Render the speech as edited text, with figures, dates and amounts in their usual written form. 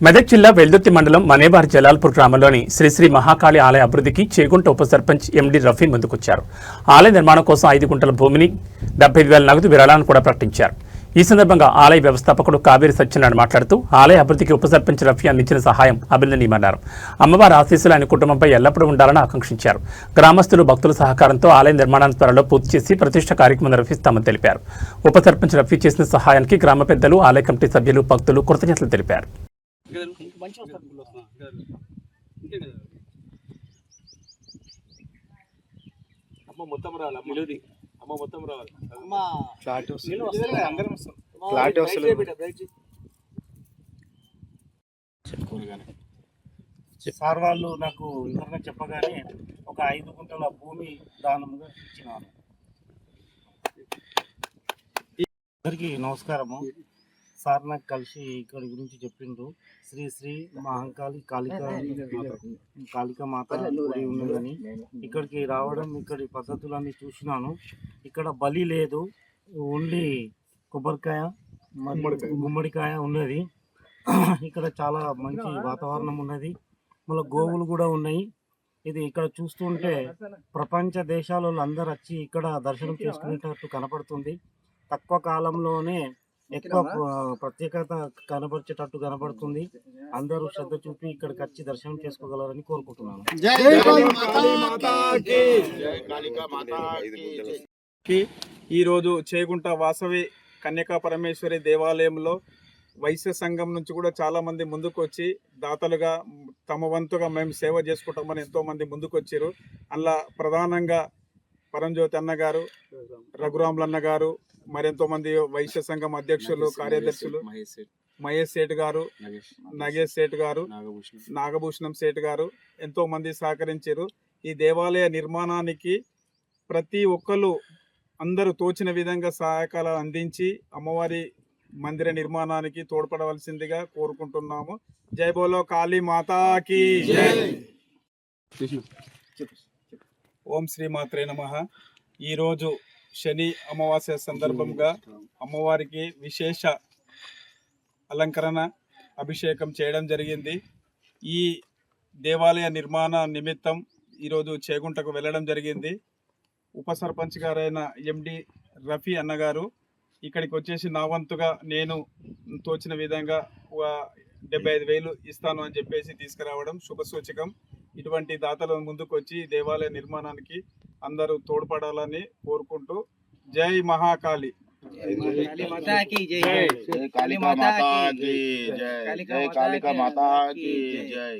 మెదక్ జిల్లా వెల్దుర్తి మండలం మనేబార్ జలాల్పూర్ గ్రామంలోని శ్రీ మహాకాళి ఆలయ అభివృద్ధికి చేగుంట ఉప సర్పంచ్ ఎండి రఫీ ముందుకొచ్చారు. ఆలయ నిర్మాణం కోసం 5 గుంటల భూమిని 75,000 నగదు విరాళాలను కూడా ప్రకటించారు. ఈ సందర్భంగా ఆలయ వ్యవస్థాపకుడు కావేరి సత్యనారాయణ మాట్లాడుతూ ఆలయ అభివృద్ధికి ఉప సర్పంచ్ రఫీ అందించిన సహాయం అభినందనీయమన్నారు. అమ్మవారి ఆశీస్సులు ఆయన కుటుంబంపై ఎల్లప్పుడూ ఉండాలని ఆకాంక్షించారు. గ్రామస్తులు భక్తుల సహకారంతో ఆలయ నిర్మాణాన్ని త్వరలో పూర్తి చేసి ప్రతిష్ట కార్యక్రమం నిర్వహిస్తామని తెలిపారు. ఉప సర్పంచ్ రఫీ చేసిన సహాయానికి గ్రామ పెద్దలు, ఆలయ కమిటీ సభ్యులు, భక్తులు కృతజ్ఞతలు తెలిపారు. సార్ వాళ్ళు నాకు వివరంగా చెప్పగానే ఒక 5 గుంటల భూమి దానంగా ఇచ్చినాను. అందరికీ నమస్కారము. సార్ నాకు కలిసి ఇక్కడ గురించి చెప్పిండ్రు. శ్రీ మహాకాళి కాళికా మాత గుడి ఉన్నదని ఇక్కడికి రావడం, ఇక్కడి పద్ధతులన్నీ చూసినాను. ఇక్కడ బలి లేదు, ఓన్లీ కొబ్బరికాయ గుమ్మడికాయ ఉన్నది. ఇక్కడ చాలా మంచి వాతావరణం ఉన్నది. మళ్ళీ గోవులు కూడా ఉన్నాయి. ఇది ఇక్కడ చూస్తుంటే ప్రపంచ దేశాలలో అందరు వచ్చి ఇక్కడ దర్శనం చేసుకునేటట్టు కనపడుతుంది. తక్కువ కాలంలోనే ఎక్కువ ప్రత్యేకత కనబరిచేటట్టు కనబడుతుంది. అందరూ శ్రద్ధ చూపి ఇక్కడికి వచ్చి దర్శనం చేసుకోగలరని కోరుకుంటున్నాను. ఈరోజు చేగుంట వాసవి కన్యకా పరమేశ్వరి దేవాలయంలో వైశ్య సంఘం నుంచి కూడా చాలా మంది ముందుకు వచ్చి దాతలుగా తమ వంతుగా మేము సేవ చేసుకుంటామని ఎంతో మంది ముందుకు వచ్చారు. అలా ప్రధానంగా పరంజ్యోతి అన్న గారు, రఘురాములు అన్న గారు, మరెంతో మంది వైశ్య సంఘం అధ్యక్షులు, కార్యదర్శులు, మహేష్ సేఠ్ గారు, నగేష్ సేఠ్ గారు, నాగభూషణం సేఠ్ గారు ఎంతో మంది సహకరించారు. ఈ దేవాలయ నిర్మాణానికి ప్రతి ఒక్కరు అందరూ తోచిన విధంగా సహాయకాలు అందించి అమ్మవారి మందిర నిర్మాణానికి తోడ్పడవలసిందిగా కోరుకుంటున్నాము. జై బోలో కాళీ మాతాకి. ఓం శ్రీ మాత్రే నమః. ఈరోజు శని అమావాస్య సందర్భంగా అమ్మవారికి విశేష అలంకరణ అభిషేకం చేయడం జరిగింది. ఈ దేవాలయ నిర్మాణ నిమిత్తం ఈరోజు చేగుంటకు వెళ్ళడం జరిగింది. ఉప సర్పంచ్ గారైన ఎండి రఫీ అన్నగారు ఇక్కడికి వచ్చేసి నా వంతుగా నేను తోచిన విధంగా 75,000 ఇస్తాను అని చెప్పేసి తీసుకురావడం శుభసూచకం. ఇటువంటి దాతల ముందుకు వచ్చి దేవాలయ నిర్మాణానికి అందరూ తోడ్పడాలని కోరుకుంటూ జై మహాకాళి. కాళికా మాతా కీ జై.